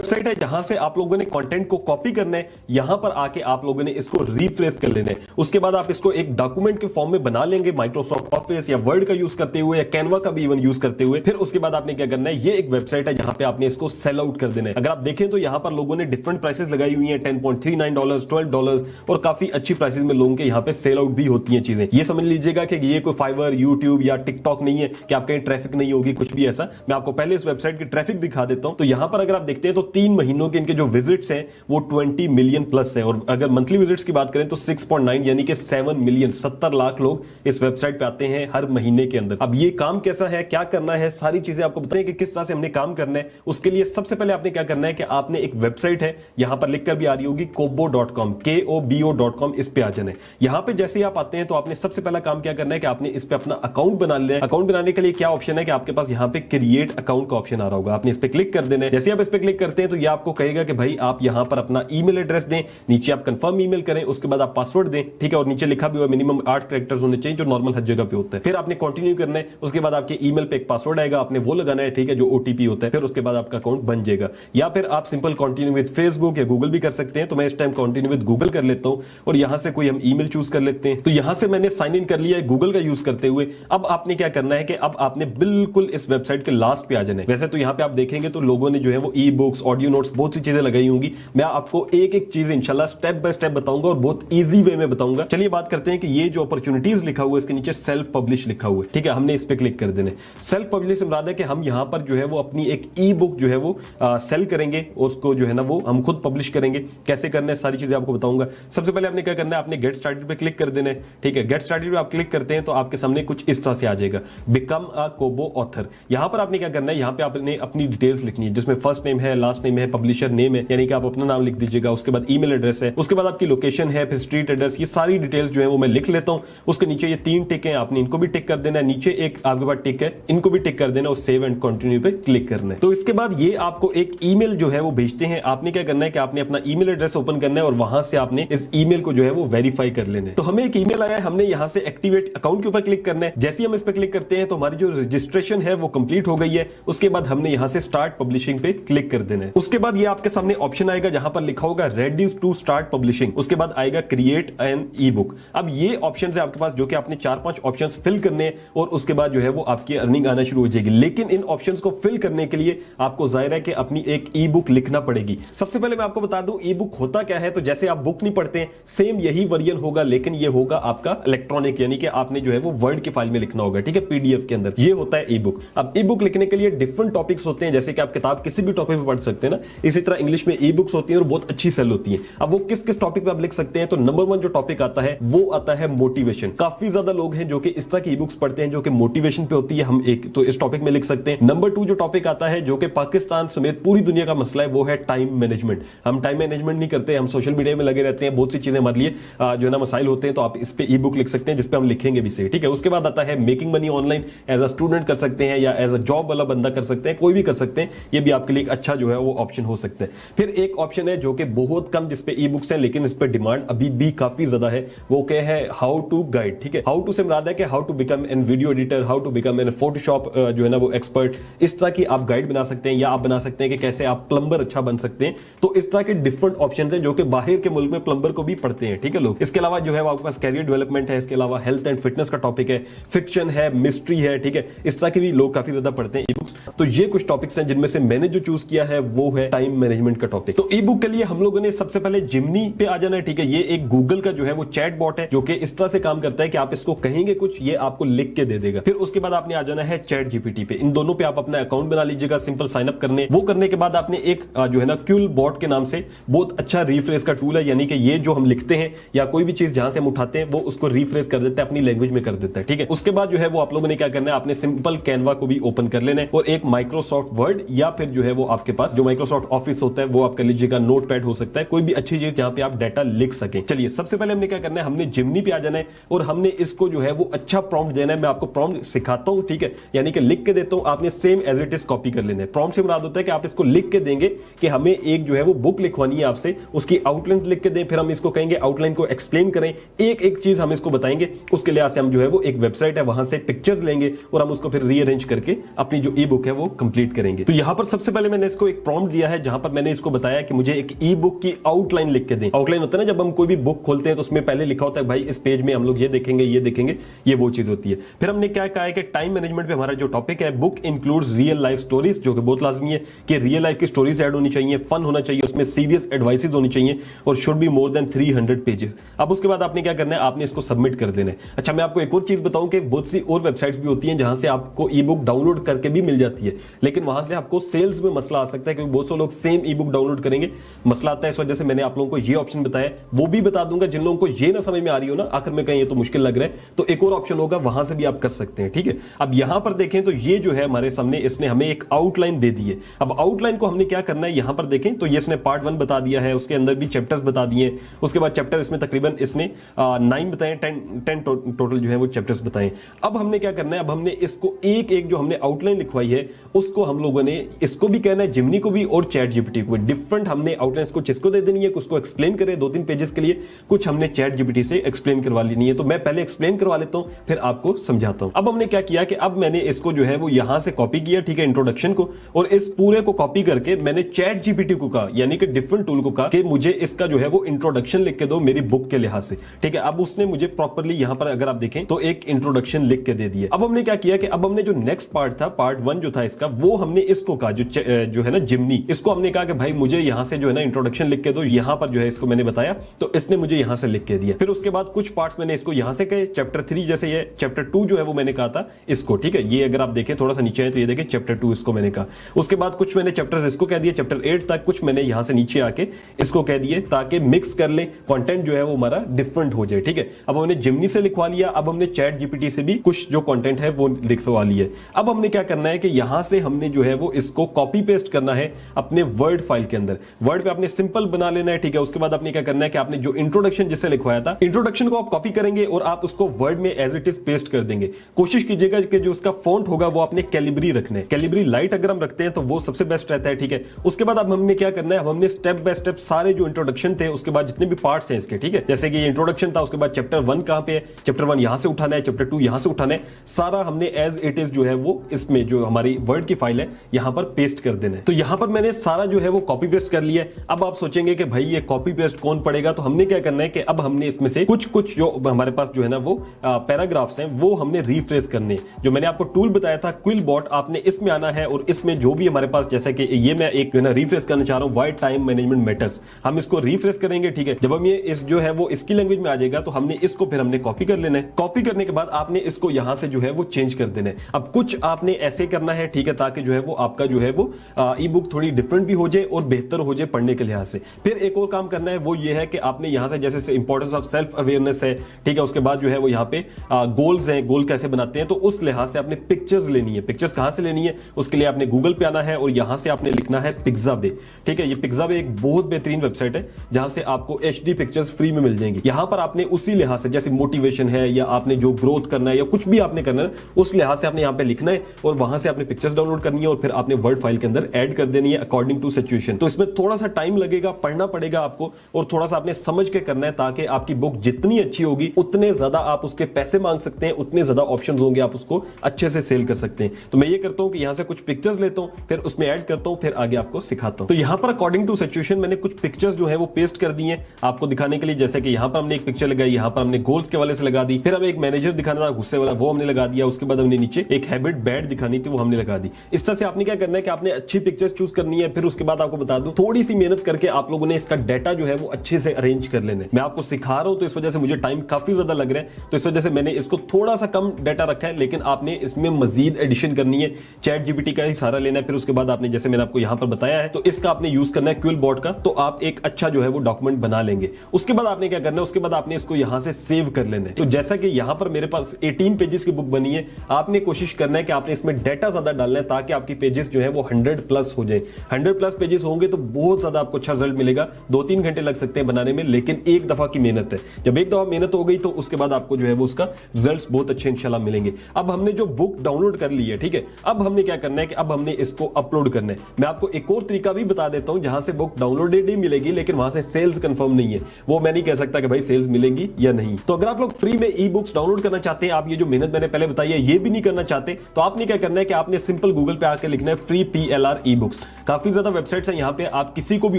Website है जहां से आप लोगों ने कंटेंट को कॉपी करना है, यहां पर आके आप लोगों ने इसको रिफ्रेश कर लेना है। उसके बाद आप इसको एक डॉक्यूमेंट के फॉर्म में बना लेंगे माइक्रोसॉफ्ट ऑफिस या वर्ड का यूज करते हुए या कैनवा का भी इवन यूज करते हुए। फिर उसके बाद आपने क्या करना है, ये एक वेबसाइट है जहां पे आपने इसको सेल आउट कर देना है। अगर आप देखें तो यहां पर लोगों ने डिफरेंट प्राइसेस लगाई हुई हैं, $10.39, $12 और काफी अच्छी प्राइसेस में लोगों के यहां पे सेल आउट भी होती हैं चीजें। ये समझ लीजिएगा कि ये कोई फाइवर, यूट्यूब या टिकटॉक नहीं है कि आप कहीं ट्रैफिक नहीं होगी, कुछ भी ऐसा। मैं आपको पहले इस वेबसाइट की ट्रैफिक दिखा देता हूं। तो यहां पर अगर आप देखते हैं तो 3 महीनों के इनके जो विजिट्स हैं वो 20 मिलियन प्लस है, और अगर मंथली विजिट्स की बात करें तो 6.9 यानी कि 7 मिलियन 70 लाख लोग इस वेबसाइट पे आते हैं हर महीने के अंदर। अब ये काम कैसा है, क्या करना है, सारी चीजें आपको बताएं कि किस तरह से हमने काम करना है। उसके लिए सबसे पहले आपने क्या करना है कि आपने एक वेबसाइट है, यहां पर लिखकर भी आ रही होगी kobo.com, KOBO.com, इस पे आ जाना है। यहां पे जैसे ही आप आते हैं तो आपने सबसे पहला काम क्या करना है कि आपने इस पे अपना अकाउंट बना लेना है। अकाउंट बनाने के लिए क्या ऑप्शन है कि आपके पास यहां पे क्रिएट अकाउंट का ऑप्शन आ रहा होगा, आपने इस पे क्लिक कर देना है। जैसे आप इस पे क्लिक करते हैं तो ये आपको कहेगा कि भाई आप यहां पर अपना ईमेल एड्रेस दें, नीचे आप कंफर्म ईमेल करें, उसके बाद आप पासवर्ड दें, ठीक है, और नीचे लिखा भी हुआ मिनिमम 8 कैरेक्टर्स होने चाहिए जो नॉर्मल हर जगह पे होता है। फिर आपने कंटिन्यू करना है, उसके बाद आपके ईमेल पे एक पासवर्ड आएगा, आपने वो लगाना है, ठीक है, जो ओटीपी होता है। फिर उसके बाद आपका अकाउंट बन जाएगा। या फिर आप सिंपल कंटिन्यू विद फेसबुक या गूगल भी कर सकते हैं। तो मैं इस टाइम कंटिन्यू विद गूगल कर लेता हूं और यहां से कोई हम ईमेल चूज कर लेते हैं। तो यहां से मैंने साइन इन कर लिया है गूगल का यूज करते हुए। अब आपने क्या करना है कि अब आपने बिल्कुल इस वेबसाइट के लास्ट पे आ जाना है। वैसे तो यहां पे आप देखेंगे तो लोगों ने जो है वो ई बुक्स, ऑडियो नोट्स, बहुत सी चीजें लगाई होंगी। मैं आपको एक एक चीज इंशाल्लाह स्टेप बाय स्टेप बताऊंगा और बहुत इजी वे में बताऊंगा। चलिए बात करते हैं कि ये जो अपॉर्चुनिटीज लिखा हुआ है इसके नीचे सेल्फ पब्लिश लिखा हुआ है, ठीक है, हमने इस पे क्लिक कर देना है। सेल्फ पब्लिश से मुराद है कि हम यहां पर जो है वो अपनी एक ई बुक जो है वो सेल करेंगे, उसको जो है ना वो हम खुद पब्लिश करेंगे। कैसे करना है सारी चीजें आपको बताऊंगा। सबसे पहले आपने क्या करना है, आपने गेट स्टार्टेड पे क्लिक कर देना है, ठीक है। गेट स्टार्टेड पे आप क्लिक करते हैं तो आपके सामने कुछ इस तरह से आ जाएगा, बिकम अ कोबो ऑथर। यहां पर आपने क्या करना है, यहां पे आपने अपनी डिटेल्स लिखनी है जिसमें फर्स्ट नेम है, लास्ट नेम है, पब्लिशर नेम है, यानी कि आप अपना नाम लिख दीजिएगा, उसके बाद ईमेल एड्रेस है, उसके बाद आपकी लोकेशन है, फिर स्ट्रीट एड्रेस, ये सारी डिटेल्स जो है वो मैं लिख लेता हूं। उसके नीचे ये 3 टिक है, आपने इनको भी टिक कर देना है। नीचे एक आपके पास टिक है, इनको भी टिक कर देना और सेव एंड कंटिन्यू पे क्लिक करना है। तो इसके बाद ये आपको एक ईमेल जो है वो भेजते हैं। आपने क्या करना है कि आपने अपना ईमेल एड्रेस ओपन करना है और वहां से आपने इस ईमेल को जो है वो वेरीफाई कर लेना है। तो हमें एक ईमेल आया है, हमने यहां से एक्टिवेट अकाउंट के ऊपर क्लिक करना है। जैसे ही हम इस पर क्लिक करते हैं तो हमारी जो रजिस्ट्रेशन है वो कंप्लीट हो गई है। उसके बाद हमने यहां से स्टार्ट पब्लिशिंग पे क्लिक कर देना है। उसके बाद ये आपके सामने ऑप्शन आएगा जहां पर लिखा होगा रेडी टू स्टार्ट पब्लिशिंग, उसके बाद आएगा क्रिएट एन ई बुक। अब ये ऑप्शन है आपके पास जो कि आपने 4-5 ऑप्शन फिल करने हैं और उसके बाद जो है वो आपकी अर्निंग आना शुरू हो जाएगी। लेकिन इन ऑप्शंस को फिल करने के लिए आपको जाहिर है कि अपनी एक ई बुक लिखना पड़ेगी। सबसे पहले मैं आपको बता दूं ई बुक होता क्या है। तो जैसे आप बुक नहीं पढ़ते हैं, सेम यही वर्जन होगा, लेकिन ये होगा आपका इलेक्ट्रॉनिक, यानी कि आपने जो है वो वर्ड की फाइल में लिखना होगा, ठीक है, पीडीएफ के अंदर। ये होता है ई बुक। अब ई बुक लिखने के लिए डिफरेंट टॉपिक्स होते हैं, जैसे कि आप किताब किसी भी टॉपिक पे पढ़ सकते हैं ना, इसी तरह इंग्लिश में ई बुक्स होती हैं और बहुत अच्छी सेल होती है। अब वो किस किस टॉपिक पे आप लिख सकते हैं, तो नंबर 1 जो टॉपिक आता है वो आता है मोटिवेशन। काफी ज्यादा लोग हैं जो कि इस तरह की ई बुक्स पढ़ते हैं जो कि मोटिवेशन पे होती है, हम एक तो इस टॉपिक में लिख सकते हैं। नंबर 2 जो टॉपिक आता है जो कि पाकिस्तान समेत पूरी दुनिया का मसला है, वो है टाइम मैनेजमेंट। हम टाइम मैनेजमेंट नहीं करते, हम सोशल मीडिया में लगे रहते हैं, बहुत सी चीजें हमारे लिए जो है ना मसाइल होते हैं, तो आप इस पे ई बुक लिख सकते हैं जिसपे हम लिखेंगे भी सही, ठीक है। उसके बाद आता है making money online, as a student कर सकते हैं या एज अ जॉब वाला बंदा कर सकते हैं, कोई भी कर सकते हैं। ये भी आपके लिए एक अच्छा जो है वो ऑप्शन हो सकता है। फिर एक ऑप्शन है जो कि बहुत कम जिसपे ई बुक्स हैं, लेकिन इस पे डिमांड अभी भी काफी ज्यादा है, वो क्या है, हाउ टू गाइड, ठीक है। हाउ टू से मुराद है कि how to become an video editor, how to become an Photoshop जो है ना वो एक्सपर्ट। इस तरह की आप गाइड बना सकते हैं, या आप बना सकते हैं कि कैसे आप प्लम्बर अच्छा बन सकते हैं। तो इस तरह के डिफरेंट ऑप्शन है जो कि बाहर के मुल्क में प्लम्बर को भी पढ़ते हैं, ठीक है लोग। इसके अलावा जो है आपके पास कैरियर डेवलपमेंट है, इसके अलावा हेल्थ एंड फिटनेस का टॉपिक है, फिक्शन है, मिस्ट्री है, ठीक है। इस तरह के भी लोग काफी ज्यादा पढ़ते हैं ई बुक्स। तो ये कुछ टॉपिक्स हैं जिनमें से मैंने जो चूज किया है वो है टाइम मैनेजमेंट का टॉपिक। तो ई बुक के लिए हम लोगों ने सबसे पहले जिमनी पे आ जाना है, ठीक है। ये एक गूगल का जो है वो चैट बॉट है जो कि इस तरह से काम करता है कि आप इसको कहेंगे कुछ, ये आपको लिख के दे देगा। फिर उसके बाद आपने आ जाना है चैट जीपीटी पे। इन दोनों पे आप अपना अकाउंट बना लीजिएगा, सिंपल साइन अप करने। वो करने के बाद आपने एक जो है ना क्यूल बॉट के नाम से बहुत अच्छा रिफ्रेश का टूल है, यानी कि ये जो हम लिखते हैं या कोई भी चीज जहां से हम उठाते हैं वो उसको रिफ्रेश कर देता है, अपनी लैंग्वेज में कर देता है, ठीक है। उसके बाद जो है वो आप लोगों ने क्या करना है, आपने सिंपल कैनवा को भी ओपन कर लेना है और एक माइक्रोसॉफ्ट वर्ड या फिर जो है वो आपके पास जो माइक्रोसॉफ्ट ऑफिस होता है वो आप कर लीजिएगा, नोटपैड हो सकता है, कोई भी अच्छी चीज जहां पे आप डाटा लिख सके। चलिए सबसे पहले हमने क्या करना है, हमने जिमनी पे आ जाना है और हमने इसको जो है वो अच्छा प्रॉम्प्ट देना है। मैं आपको प्रॉम्प्ट सिखाता हूं, ठीक है, यानी कि लिख के देता हूं, आपने same as it is copy कर लेना है। प्रॉम्प्ट से मुराद होता है कि आप इसको लिख के देंगे कि हमें एक जो है वो बुक लिखवानी है आपसे, उसकी आउटलाइन लिख के दें, फिर हम इसको कहेंगे आउटलाइन को एक्सप्लेन करें, एक एक चीज हम इसको बताएंगे। उसके लिए हम जो है वो एक वेबसाइट है वहां से पिक्चर्स लेंगे और हम उसको फिर रीअरेंज करके अपनी जो ई बुक है वो कंप्लीट करेंगे। तो यहां पर सबसे पहले मैंने इसको एक प्रॉम्प्ट दिया है जहां पर मैंने इसको बताया कि मुझे एक ई बुक की आउटलाइन लिख के दें। आउटलाइन होता है ना, जब हम कोई भी बुक खोलते हैं तो उसमें पहले लिखा होता है भाई इस पेज में हम लोग ये देखेंगे, ये वो चीज होती है। फिर हमने क्या कहा है कि टाइम मैनेजमेंट पे हमारा जो टॉपिक है, book includes real life stories, जो कि बहुत लाजमी है कि रियल लाइफ की स्टोरीज ऐड होनी चाहिए, फन होना चाहिए, उसमें सीरियस एडवाइसेस होनी चाहिए और should be more than 300 pages. अब उसके बाद आपने क्या करना है, आपने इसको सबमिट कर देना है। अच्छा, मैं आपको एक और चीज बताऊं कि बहुत सी और वेबसाइट्स भी होती हैं जहां से आपको ई बुक डाउनलोड करके भी मिल जाती है, लेकिन वहां से आपको सेल्स में मसला आ सकता है क्योंकि बहुत से लोग सेम ई बुक डाउनलोड करेंगे, मसला आता है। इस वजह से मैंने आप लोगों को ये ऑप्शन बताया, वो भी बता दूंगा। जिन लोगों को ये ना समझ में आ रही हो ना, आखिर में कहीं ये तो मुश्किल लग रहा है, तो एक और ऑप्शन होगा, वहां से भी आप कर सकते हैं। ठीक है, अब यहां पर देखें तो ये जो है हमारे सामने इसने हमें एक आउटलाइन दे दी है। अब आउटलाइन को हमने क्या करना है, यहां पर देखें तो ये इसने पार्ट 1 बता दिया है, उसके अंदर भी चैप्टर्स बता दिए, उसके बाद चैप्टर इसमें तकरीबन इसने 9 बताए, 10 टोटल जो है वो चैप्टर्स बताए। अब हमने क्या करना है, अब हमने इसको एक एक जो हमने आउटलाइन लिखवाई है उसको हम लोगों ने इसको भी कहना है, जिमनी को भी और चैट जीपीटी को भी। डिफरेंट हमने आउटलाइंस को जिसको दे देनी है, उसको एक्सप्लेन करें 2-3 पेजेस के लिए, कुछ हमने चैट जीपीटी से एक्सप्लेन करवा लेनी है। तो मैं पहले एक्सप्लेन करवा लेता हूं, फिर आपको समझाता हूं। अब हमने क्या किया कि अब मैंने इसको जो है वो यहां से कॉपी किया, ठीक है, इंट्रोडक्शन को, और इस पूरे को कॉपी करके मैंने चैट जीपीटी को कहा, यानी कि डिफरेंट टूल को कहा कि मुझे इसका जो है वो इंट्रोडक्शन लिख के दो मेरी बुक के लिहाज से। ठीक है, अब उसने मुझे प्रॉपर्ली यहां पर अगर आप देखें तो एक इंट्रोडक्शन लिख के दे दिया। अब हमने क्या किया कि अब हमने जो नेक्स्ट पार्ट था, पार्ट 1 जो था इसका, वो हमने इसको कहा जो है ना जिमनी, इसको हमने कहा कि भाई मुझे यहां से जो है ना इंट्रोडक्शन लिख के दो। यहां पर जो है इसको मैंने बताया तो इसने मुझे यहां से लिख के दिया। फिर उसके बाद कुछ पार्ट्स मैंने इसको यहां से कहे, चैप्टर 3 जैसे ये चैप्टर 2 जो है वो मैंने कहा था इसको। ठीक है, ये अगर आप देखें थोड़ा सा नीचे है तो ये देखें चैप्टर 2 इसको मैंने कहा। उसके बाद कुछ मैंने चैप्टर्स इसको कह दिए चैप्टर 8 तक, कुछ मैंने यहां से नीचे आके इसको कह दिए ताकि मिक्स कर ले, कंटेंट जो है वो हमारा डिफरेंट हो जाए। ठीक है, अब हमने जिमनी से लिखवा लिया, अब हमने चैट जीपीटी से भी कुछ जो कंटेंट है वो लिखवा लिया। अब हमने क्या करना है कि यहां से हमने जो है वो इसको कॉपी पेस्ट करना है अपने वर्ड फाइल के अंदर। वर्ड पे आपने सिंपल बना लेना है। ठीक है, उसके बाद आपने क्या करना है कि आपने जो इंट्रोडक्शन जिससे लिखवाया था, इंट्रोडक्शन को आप कॉपी करेंगे और आप उसको वर्ड में एज इट इज पेस्ट कर देंगे। कोशिश कीजिएगा कि जो उसका फॉन्ट होगा वो आपने कैलिब्री रखना है। कैलिब्री लाइट अगर हम रखते हैं तो वो सबसे बेस्ट रहता है। ठीक है, उसके बाद अब हमने क्या करना है, हमने स्टेप बाय स्टेप सारे जो इंट्रोडक्शन थे, उसके बाद जितने भी पार्ट्स हैं इसके, ठीक है, जैसे कि ये इंट्रोडक्शन था, उसके बाद चैप्टर 1 कहां पे है, चैप्टर 1 यहां से उठाना है, चैप्टर 2 यहां से उठाना है, सारा हमने एज इट इज जो है वो इसमें जो हमारी वर्ड की फाइल है यहां पर पेस्ट कर देना है। तो यहां पर मैंने सारा जो है वो कॉपी पेस्ट कर लिया। अब आप सोचेंगे कि भाई ये कॉपी पेस्ट कौन पढ़ेगा, तो हमने क्या करना है कि अब हमने इसमें से कुछ जो हमारे पास जो है ना वो पैराग्राफ्स हैं वो हमने रिफ्रेश करने। जो मैंने आपको टूल बताया था क्विलबॉट, आपने इसमें आना है और इसमें जो भी हमारे पास, जैसे कि ये मैं एक रिफ्रेश करना चाह रहा हूं, व्हाई टाइम मैनेजमेंट मैटर्स, हम इसको रिफ्रेश करेंगे। ठीक है, जब हम ये इस जो है वो इसकी लैंग्वेज में आ जाएगा तो हमने इसको फिर हमने कॉपी कर लेना है। कॉपी करने के बाद आपने इसको यहां से जो है वो चेंज कर देना है। अब कुछ आपने ऐसे करना है, ठीक है, ताकि जो है वो आपका जो है वो ई बुक थोड़ी डिफरेंट भी हो जाए और बेहतर हो जाए पढ़ने के लिहाज से। फिर एक और काम करना है, वो ये है कि आपने यहां से जैसे इंपॉर्टेंस ऑफ सेल्फ अवेयरनेस है, ठीक है, उसके बाद जो है वो यहाँ पे गोल्स हैं, गोल कैसे बनाते हैं, तो उस लिहाज से आपने पिक्चर्स लेनी है। पिक्चर्स कहां से लेनी है, उसके लिए आपने गूगल पे आना है और यहां से आपने लिखना है पिक्साबे। ठीक है, ये पिक्साबे एक बहुत बेहतरीन वेबसाइट है जहां से आपको HD पिक्चर्स फ्री में मिल जाएंगी। यहां पर आपने उसी लिहाज से, जैसे मोटिवेशन है या आपने जो ग्रोथ करना है या कुछ भी आपने करना है, उस लिहाज से आपने यहां पे लिखना है और वहां से आपने पिक्चर्स डाउनलोड करनी है और फिर आपने वर्ड फाइल के अंदर ऐड कर देनी है अकॉर्डिंग टू सिचुएशन। तो इसमें थोड़ा सा टाइम लगेगा, पढ़ना पड़ेगा आपको और थोड़ा सा आपने समझ के करना है ताकि आपकी बुक जितनी अच्छी होगी उतने ज्यादा आप उसके पैसे मांग सकते हैं, उतने ज्यादा ऑप्शंस होंगे, आप उसको अच्छे से सेल कर सकते हैं। तो मैं ये करता हूं कि यहां से कुछ पिक्चर्स लेता हूं, फिर उसमें ऐड करता हूं, फिर आगे आपको सिखाता हूं। तो यहां पर अकॉर्डिंग टू सिचुएशन मैंने कुछ पिक्चर्स जो है वो पेस्ट कर दी हैं आपको दिखाने के लिए। जैसे कि यहां पर हमने एक पिक्चर लगाई, यहां पर हमने गोल्स के वाले से लगा दी, फिर हमें एक मैनेजर दिखाना था गुस्से वाला, वो हमने लगा दिया। उसके बाद हमने नीचे एक हैबिट बैड दिखानी थी, वो हमने लगा दी। इस तरह से आपने क्या करना है कि आपने अच्छी पिक्चर्स चूज करनी है। फिर उसके बाद आपको बता दूं, थोड़ी सी मेहनत करके आप लोगों ने इसका डाटा जो है वो अच्छे से अरेंज कर लेना है। मैं आपको सिखा रहा हूं तो इस वजह से मुझे टाइम काफी ज्यादा लग रहा है, तो इस वजह से मैंने इसको थोड़ा सा कम डाटा रखा है, लेकिन आपने इसमें मजीद एडिशन करनी है, चैट जीपीटी का ही सहारा लेना है। फिर उसके बाद आपने, जैसे मैंने आपको यहां पर बताया है, तो इसका आपने यूज करना है क्विलबॉट का, तो आप एक अच्छा जो है वो डॉक्यूमेंट बना लेंगे। उसके बाद आपने क्या करना है, उसके बाद आपने इसको यहां से सेव कर लेना है। तो जैसा कि यहां पर मेरे पास 18 पेजेस की बुक बनी है, आपने कोशिश करना है कि आपने इसमें डाटा ज्यादा डालना है ताकि आपकी पेजेस जो है वो 100+ हो जाए। 100+ पेजेस होंगे तो बहुत ज्यादा आपको अच्छा रिजल्ट मिलेगा। 2-3 घंटे लग सकते हैं बनाने में, लेकिन एक दफा की मेहनत है। जब एक दफा मेहनत हो गई तो उसके बाद आपको जो है वो उसका रिजल्ट्स बहुत अच्छे इंशाल्लाह मिलेंगे। अब हमने जो बुक डाउनलोड कर ली है, ठीक है, अब हमने क्या करना है कि अब हमने इसको अपलोड करना है। मैं आपको एक और तरीका भी बता देता हूं जहां से बुक डाउनलोडेड ही मिलेगी, लेकिन वहां से सेल्स कंफर्म नहीं है। वो मैं नहीं कह सकता कि भाई सेल्स मिलेंगी या नहीं। तो अगर आप लोग फ्री में ई बुक्स डाउनलोड करना चाहते हैं, आप ये जो मेहनत मैंने पहले बताई है ये भी नहीं करना चाहते, तो आपने क्या करना है कि आपने सिंपल गूगल पे आकर लिखना है फ्री PLR ई बुक्स। काफी ज्यादा वेबसाइट्स हैं यहाँ पे, आप किसी को भी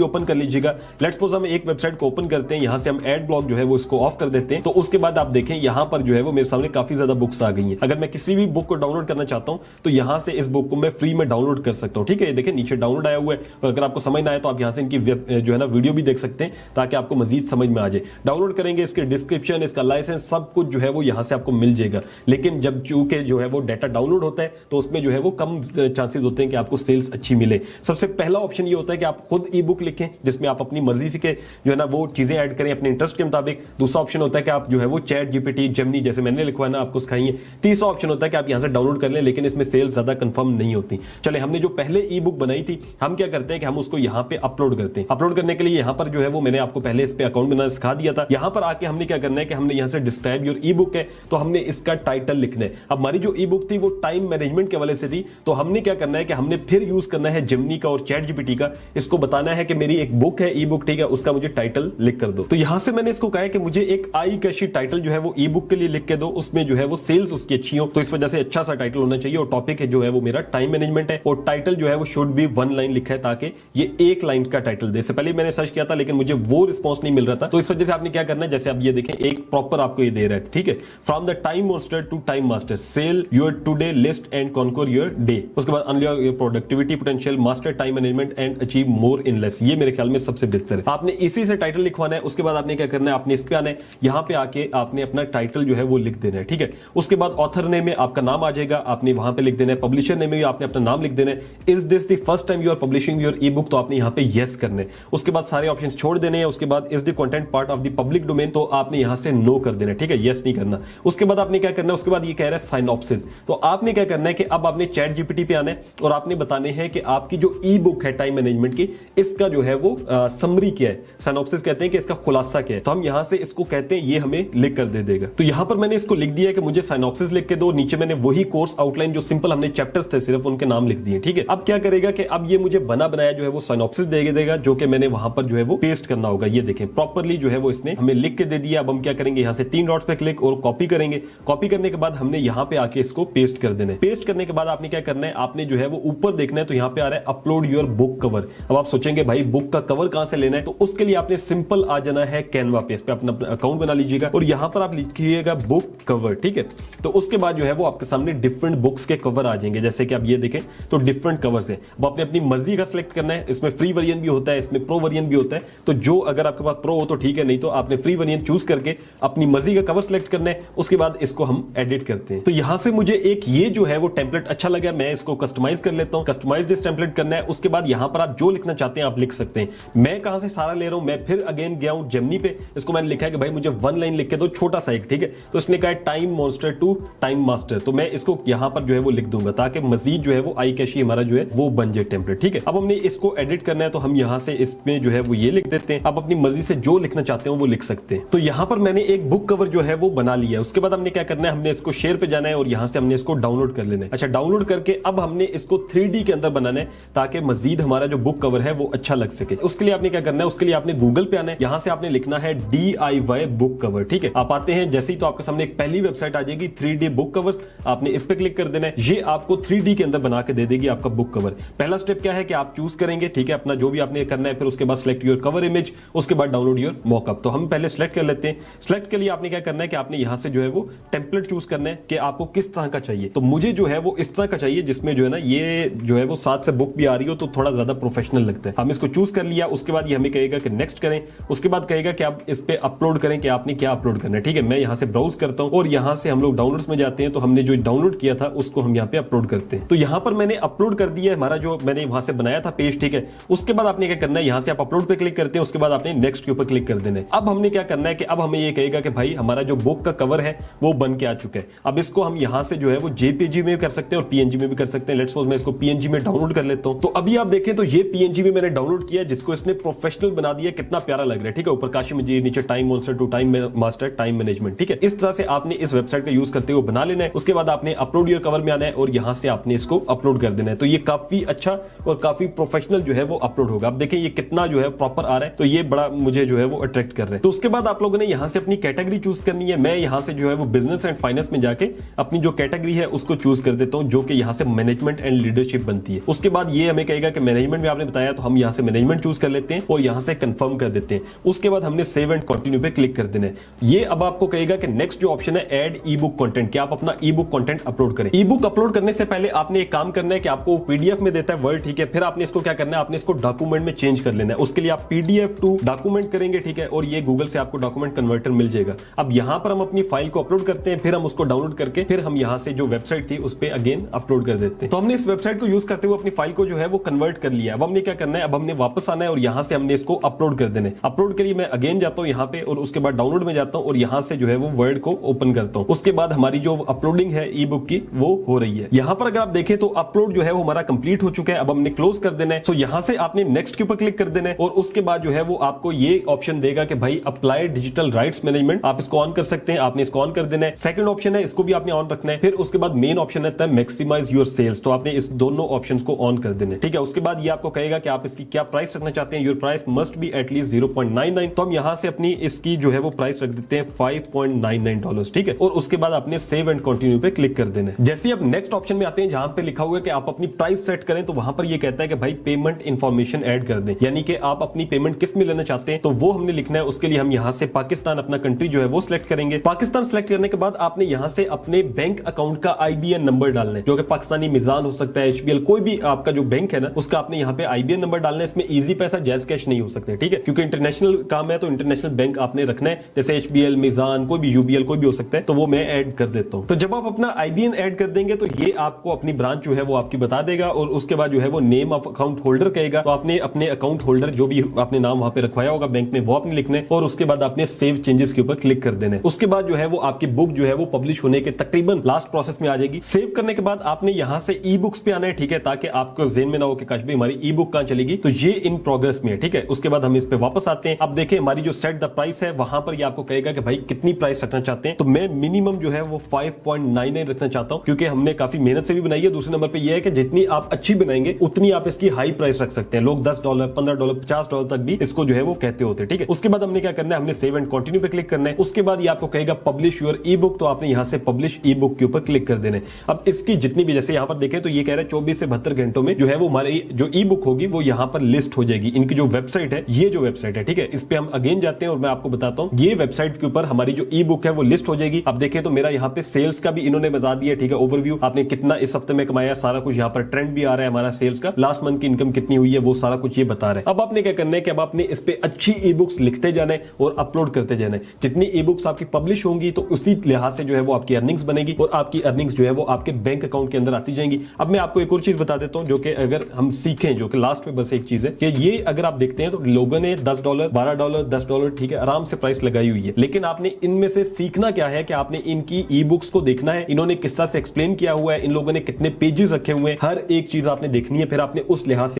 ओपन कर लीजिएगा। लेट्स सपोज हम एक वेबसाइट को ओपन करते हैं, यहाँ से हम एड ब्लॉक जो है वो इसको ऑफ कर देते हैं, तो उसके बाद आप देखें यहाँ पर जो है वो मेरे सामने काफी ज्यादा बुक्स आ गई हैं। अगर मैं किसी भी बुक को डाउनलोड करना चाहता हूं तो यहाँ से इस बुक को मैं फ्री में डाउनलोड कर सकता हूं। ठीक है, ये देखें नीचे डाउनलोड आया हुआ है, और अगर आपको समझ ना आए तो आप यहाँ से इनकी जो है ना वीडियो भी देख सकते हैं ताकि आपको मजीद समझ में आ जाए। डाउनलोड करेंगे, इसके डिस्क्रिप्शन, इसका लाइसेंस, सब कुछ जो है वो यहाँ से आपको मिल जाएगा। लेकिन जब चूंकि जो है वो डाटा डाउनलोड होता है तो उसमें जो है वो कम चांसेस होते हैं कि आपको सेल्स अच्छी मिले। सबसे पहला ऑप्शन ये होता है कि आप खुद ई बुक लिखें जिसमें आप अपनी मर्जी से जो है ना वो चीजें ऐड करें अपने इंटरेस्ट के मुताबिक। दूसरा ऑप्शन होता है कि आप जो है वो चैट जीपीटी, जेमिनी जैसे मैंने लिखवाया ना आपको सिखाइए। तीसरा ऑप्शन होता है कि आप यहां से डाउनलोड कर लें, लेकिन इसमें सेल्स ज्यादा कंफर्म नहीं होती। चले, हमने जो पहले ई बुक बनाई थी हम क्या करते हैं कि हम उसको यहां पे अपलोड करते हैं। अपलोड करने के लिए यहां पर जो है वो मैंने आपको पहले इस पे अकाउंट बनाना सिखा दिया था। यहां पर आके हमने क्या करना है कि हमने यहां से डिस्क्राइब योर ई बुक है तो हमने इसका टाइटल लिखना है। अब हमारी जो ई बुक थी वो टाइम मैनेजमेंट के वाले से थी, तो हमने क्या करना है कि हमने फिर यूज करना है जेमिनी का और चैट जीपीटी का। इसको बताना है कि मेरी एक बुक है ई बुक, ठीक है, उसका मुझे टाइटल लिख कर दो। तो यहां से मैंने इसको कहा है कि मुझे एक आई कैशी टाइटल जो है वो ई बुक के लिए लिख के दो, उसमें जो है वो सेल्स उसकी अच्छी हो, तो इस वजह से अच्छा सा टाइटल होना चाहिए। और टॉपिक है जो है वो मेरा टाइम मैनेजमेंट है, और टाइटल जो है वो शुड बी 1 लाइन लिखा है ताकि ये 1 लाइन का टाइटल दे। इससे पहले मैंने सर्च किया था लेकिन मुझे वो रिस्पॉन्स नहीं मिल रहा था, तो इस वजह से आपने क्या करना है, जैसे आप ये देखें एक प्रॉपर आपको ये दे रहा है, ठीक है, from the time monster to time master, sell your today list and conquer your day. उसके बाद unlock your productivity potential, master time management and achieve more in less. ये मेरे ख्याल में सबसे बेहतर है। आपने इसी से टाइटल लिखवाना है। उसके बाद आपने क्या करना है, आपने इस पे आना है, यहां पे आके आपने अपना टाइटल जो है वो लिख देना है, ठीक है। उसके बाद ऑथर नेम में आपका नाम आ जाएगा, आपने वहां पे लिख देना है। पब्लिशर नेम में भी आपने अपना नाम लिख देना है। Is this the first time you are publishing your e book, तो आपने यहां पे यस करना है। उसके बाद सारे ऑप्शंस छोड़ देने हैं। उसके बाद is the content part of the public domain, तो आपने यहां से नो कर देना है, ठीक है, यस नहीं करना। उसके बाद आपने क्या करना है, उसके बाद ये कह रहा है साइनॉप्सिस, तो आपने क्या करना है कि अब आपने चैट जीपीटी पे आना है और आपने बताने हैं कि आपकी जो ई बुक है टाइम मैनेजमेंट की, इसका जो है वो समरी क्या है। साइनॉप्सिस कहते हैं कि इसका खुलासा क्या है, तो हम यहां से इसको कहते हैं, ये हमें लिख कर दे देगा। तो यहां पर मैंने इसको लिख दिया है कि मुझे साइनॉप्सिस लिख के दो। नीचे मैंने वही कोर्स आउटलाइन जो सिंपल हमने चैप्टर्स थे सिर्फ उनके नाम लिख दिए, ठीक है। अब क्या करेगा कि अब ये मुझे बना बनाया जो है वो साइनॉप्सिस दे देगा, जो कि मैंने वहां पर जो है वो पेस्ट करना होगा। ये देखें प्रॉपर्ली जो है वो इसने हमें लिख के दे दिया। अब हम क्या करेंगे, यहां से 3 डॉट्स पे क्लिक और कॉपी करेंगे। कॉपी करने के बाद हमने यहां पे आके इसको पेस्ट कर देना है। पेस्ट करने के बाद आपने क्या करना है, आपने जो है वो ऊपर देखना है, तो यहां पे आ रहा है अपलोड योर बुक कवर। अब आप सोचेंगे भाई बुक का कवर कहां से लेना है, तो उसके लिए आपने सिंपल आ जाना है कैनवा पे। इस पे अपना अकाउंट बना लीजिएगा और यहां पर आप लिखिएगा बुक कवर, ठीक है। तो उसके बाद जो है वो आपके सामने डिफरेंट बुक्स के कवर आ जाएंगे, जैसे कि आप ये देखें तो डिफरेंट कवर्स हैं। अब आपने अपनी मर्जी का सिलेक्ट करना है। इसमें फ्री वेरिएंट भी होता है, इसमें प्रो वेरिएंट भी होता है, तो जो अगर आपके पास प्रो हो तो ठीक है, नहीं तो आपने फ्री वेरिएंट चूज करके अपनी मर्जी का कवर सिलेक्ट करना है। उसके बाद इसको हम एडिट करते हैं। तो यहां से मुझे एक ये जो है वो टेम्पलेट अच्छा लगा, मैं इसको कस्टमाइज कर लेता हूं। कस्टमाइज दिस टेम्पलेट करना है। उसके बाद यहां पर आप जो लिखना चाहते हैं आप लिख सकते हैं। मैं कहां से सारा ले रहा हूं, मैं फिर अगेन गया हूं जेमिनी पे। इसको मैंने लिखा है कि भाई मुझे 1 लाइन लिख के दो, छोटा सा एक, ठीक है। तो इसने कहा time monster to time master, तो मैं इसको यहां पर जो है वो लिख दूंगा ताकि मजीद जो है वो आई कैशी हमारा जो है वो बन जाए टेम्पलेट, ठीक है। अब हमने इसको एडिट करना है, तो हम यहां से इसमें जो है वो ये लिख देते हैं। आप अपनी मर्जी से जो लिखना चाहते हो वो लिख सकते हैं। तो यहां पर मैंने एक बुक कवर जो है वो बना लिया है। उसके बाद हमने क्या करना है, हमने इसको शेयर पे जाना है और यहां से हमने इसको डाउनलोड कर लेना है। अच्छा, डाउनलोड करके अब हमने इसको 3D के अंदर बनाना है ताकि मजीद हमारा जो बुक कवर है वो अच्छा लग सके। उसके लिए आपने क्या करना है, उसके लिए आपने गूगल पे आना है। यहां से आपने लिखना है DIY बुक कवर, ठीक है। आप आते हैं जैसे ही तो आपके सामने एक पहली वेबसाइट आ जाएगी 3D बुक कवर्स, आपने इस पे क्लिक कर देना है। ये आपको 3D के अंदर बना के दे देगी आपका बुक कवर। पहला स्टेप क्या है कि आप चूज करेंगे, ठीक है, अपना जो भी आपने करना है। फिर उसके बाद सिलेक्ट योर कवर इमेज, उसके बाद डाउनलोड योर मॉकअप। तो हम पहले सिलेक्ट कर लेते हैं। सिलेक्ट के लिए आपने क्या करना है कि आपने यहां से जो है वो टेम्पलेट चूज करना है कि आपको किस तरह का चाहिए। तो मुझे जो है वो इस तरह का चाहिए जिसमें जो है ना ये जो है वो साथ से बुक भी आ रही हो, तो थोड़ा ज्यादा प्रोफेशनल लगता है। हम इसको चूज कर लिया। उसके बाद ये हमें कहेगा कि नेक्स्ट करें। उसके बाद कहेगा कि आप इस पे अपलोड करें कि आपने क्या अपलोड करना है, ठीक है। मैं यहां से ब्राउज करता हूं और यहां से हम लोग डाउनलोड्स में जाते हैं, तो हमने जो डाउनलोड किया था उसको हम यहां पे अपलोड करते हैं। तो यहां पर मैंने अपलोड कर दिया है हमारा जो मैंने वहां से बनाया था पेज, ठीक है। उसके बाद आपने क्या करना है, यहां से आप अपलोड पे क्लिक करते हैं। उसके बाद आपने नेक्स्ट के ऊपर क्लिक कर देना है। अब हमने क्या करना है कि अब हमें ये कहेगा कि भाई हमारा जो बुक का कवर है वो बन के आ चुका है। अब इसको हम यहां से जो है वो JPG में कर सकते हैं और PNG में भी कर सकते हैं। लेट्स सपोज मैं इसको PNG में डाउनलोड कर लेता हूं। तो अभी आप देखें तो ये PNG में मैंने डाउनलोड किया, जिसको इसने प्रोफेशनल बना दिया। कितना प्यारा लग रहा है, ठीक है। ऊपर काशी मजीद, नीचे time monster to time master time management, ठीक है। इस तरह से आपने इस वेबसाइट का यूज करते हुए बना लेना है। उसके बाद आपने अपलोड योर कवर में आना है और यहां से आपने इसको अपलोड कर देना है। तो ये काफी अच्छा और काफी प्रोफेशनल जो है वो अपलोड होगा। अब देखें ये कितना जो है प्रॉपर आ रहा है, तो ये बड़ा मुझे जो है वो अट्रैक्ट कर रहे हैं। तो उसके बाद आप लोगों ने यहां से अपनी कैटेगरी चूज करनी है। मैं यहां से जो है वो बिजनेस एंड फाइनेंस में जाके अपनी जो कैटेगरी है उसको चूज कर देता हूं, जो कि यहां से मैनेजमेंट एंड लीडरशिप बनती है। उसके बाद ये हमें कहेगा कि मैनेजमेंट में आपने बताया, तो हम यहाँ से मैनेजमेंट चूज कर लेते हैं और यहाँ से कंफर्म कर देते हैं। उसके बाद हमने सेव एंड कंटिन्यू पे क्लिक कर देना है। ये अब आपको कहेगा कि नेक्स्ट जो ऑप्शन है ऐड ई बुक कंटेंट, कि आप अपना ई बुक कंटेंट अपलोड करें। ई बुक अपलोड करने से पहले आपने एक काम करना है कि आपको पीडीएफ में देता है वर्ड, ठीक है, फिर आपने इसको क्या करना है, आपने इसको डॉक्यूमेंट में चेंज कर लेना है। उसके लिए आप पीडीएफ टू डॉक्यूमेंट करेंगे, ठीक है, और ये गूगल से आपको डॉक्यूमेंट कन्वर्टर मिल जाएगा। अब यहां पर हम अपनी फाइल को अपलोड करते हैं, फिर हम उसको डाउनलोड करके फिर हम यहां से जो वेबसाइट थी उस पर अगेन अपलोड कर देते हैं। तो हमने इस वेबसाइट को यूज करते हुए अपनी फाइल को जो है वो कन्वर्ट कर लिया। अब हमने क्या करना है, अब हमने वापस आना है और यहां से हमने इसको अपलोड कर देना है। अपलोड के लिए मैं अगेन जाता हूं यहां पे और उसके बाद डाउनलोड में जाता हूं और यहां से जो है वो वर्ड को ओपन करता हूं। उसके बाद हमारी जो अपलोडिंग है ई बुक की वो हो रही है। यहां पर अगर आप देखें तो अपलोड जो है वो हमारा कंप्लीट हो चुका है। अब हमने क्लोज कर देना है। सो यहां से आपने नेक्स्ट के ऊपर क्लिक कर देना है और उसके बाद जो है वो आपको ये ऑप्शन देगा कि भाई अप्लाई डिजिटल राइट्स मैनेजमेंट, आप इसको ऑन कर सकते हैं। आपने इसको ऑन कर देना है। सेकंड ऑप्शन है, इसको भी आपने ऑन रखना है। फिर उसके बाद मेन ऑप्शन है मैक्सिमाइज योर सेल्स, तो आपने इस दोनों ऑप्शंस को ऑन कर देना है, ठीक है। उसके बाद ये आपको कहेगा कि आप इसकी क्या प्राइस रखना चाहते हैं। Your price must be at least 0.99, तो हम यहां से अपनी इसकी जो है वो प्राइस रख देते हैं $5.99, ठीक है। और उसके बाद आपने सेव एंड कंटिन्यू पे क्लिक कर देना है। जैसे आप नेक्स्ट ऑप्शन में आते हैं जहां पे लिखा हुआ है कि आप अपनी प्राइस सेट करें, तो वहां पर ये कहता है कि भाई पेमेंट इंफॉर्मेशन ऐड कर दें, यानी कि आप अपनी पेमेंट किस में लेना चाहते हैं, तो वो हमने लिखना है। उसके लिए हम यहां से पाकिस्तान अपना कंट्री जो है वो सिलेक्ट करेंगे। पाकिस्तान सिलेक्ट करने के बाद आपने यहां से अपने बैंक अकाउंट का आईबीएन नंबर डालना है, जो कि पाकिस्तानी मिजान हो सकता है, एचबीएल, कोई भी आपका जो बैंक है ना उसका आपने यहाँ पे आईबीएन नंबर डालना है। इसमें इजी पैसा जैज कैश नहीं हो सकते, ठीक है, क्योंकि इंटरनेशनल काम है तो इंटरनेशनल बैंक आपने रखना है, जैसे एचबीएल, मिजान, कोई भी यूबीएल कोई भी हो सकता है, तो वो मैं ऐड कर देता हूं। तो जब आप अपना आईबीएन ऐड कर देंगे तो ये आपको अपनी ब्रांच जो है वो आपकी बता देगा और उसके बाद जो है वो नेम ऑफ अकाउंट होल्डर कहेगा, तो आपने अपने अकाउंट होल्डर जो भी आपने नाम वहां पे रखवाया होगा बैंक में वो आपने लिखना है और उसके बाद आपने सेव चेंजेस के ऊपर क्लिक कर देना है। उसके बाद जो है वो आपकी बुक जो है वो पब्लिश होने के तकरीबन लास्ट प्रोसेस में आ जाएगी। सेव करने के बाद आपने यहां से ई बुक्स पे आना है, ठीक है, ताकि आपको ज़हन में ना हो कि काश भाई हमारी ई बुक कहां चलेगी, तो ये इन प्रोग्रेस में है, ठीक है। उसके बाद हम इस पे वापस आते हैं। अब देखें हमारी जो सेट द प्राइस है वहां पर ये आपको कहेगा कि भाई कितनी प्राइस रखना चाहते हैं, तो मैं मिनिमम जो है वो 5.99 रखना चाहता हूं, क्योंकि हमने काफी मेहनत से भी बनाई है। दूसरे नंबर पे ये है कि जितनी आप अच्छी बनाएंगे उतनी आप इसकी हाई प्राइस रख सकते हैं। लोग $10, $15, $50 तक भी इसको जो है वो कहते होते हैं, ठीक है। उसके बाद हमने क्या करना है, हमने सेव एंड कंटिन्यू पे क्लिक करना है। उसके बाद ये आपको कहेगा पब्लिश योर ई बुक, तो आपने यहां से पब्लिश ई बुक के ऊपर क्लिक कर देना है। अब इसकी जितनी भी, जैसे यहां पर देखें तो ये कह रहा है 24 से 72 घंटों में जो है वो हमारी जो ई बुक होगी वो यहां पर लिस्ट हो जाएगी। इनकी जो वेबसाइट है, ये जो वेबसाइट है, ठीक है, इस पे हम अगेन जाते हैं और मैं आपको बताता हूं ये वेबसाइट के ऊपर हमारी जो ई बुक है वो लिस्ट हो जाएगी। अब देखें तो मेरा यहाँ पे सेल्स का भी इन्होंने बता दिया, ठीक है, ओवरव्यू, आपने कितना इस हफ्ते में कमाया, सारा कुछ यहाँ पर ट्रेंड भी आ रहा है हमारा सेल्स का, लास्ट मंथ की इनकम कितनी हुई है वो सारा कुछ ये बता रहा है। अब आपने क्या करना है कि अब आपने इस पे अच्छी ई बुक्स लिखते जाना है और अपलोड करते जाना है। जितनी ई बुक्स आपकी पब्लिश होंगी तो उसी लिहाज से जो है वो आपकी अर्निंग्स बनेगी और आपकी अर्निंग्स जो है वो आपके बैंक अकाउंट के अंदर आती जाएंगी। अब मैं आपको एक और चीज बता देता हूं जो कि अगर हम सीखें, जो कि लास्ट में बस एक चीज है कि ये अगर आप देखते हैं तो लोगों ने $10, $12, $10, ठीक है, आराम से प्राइस लगाई हुई है, लेकिन आपने इनमें से सीखना क्या है कि आपने इनकी ई बुक्स को देखना है, इन्होंने किस्सा से एक्सप्लेन किया हुआ है, इन लोगों ने कितने पेजेस रखे हुए हैं, हर एक चीज आपने देखनी है, फिर आपने उस लिहाज से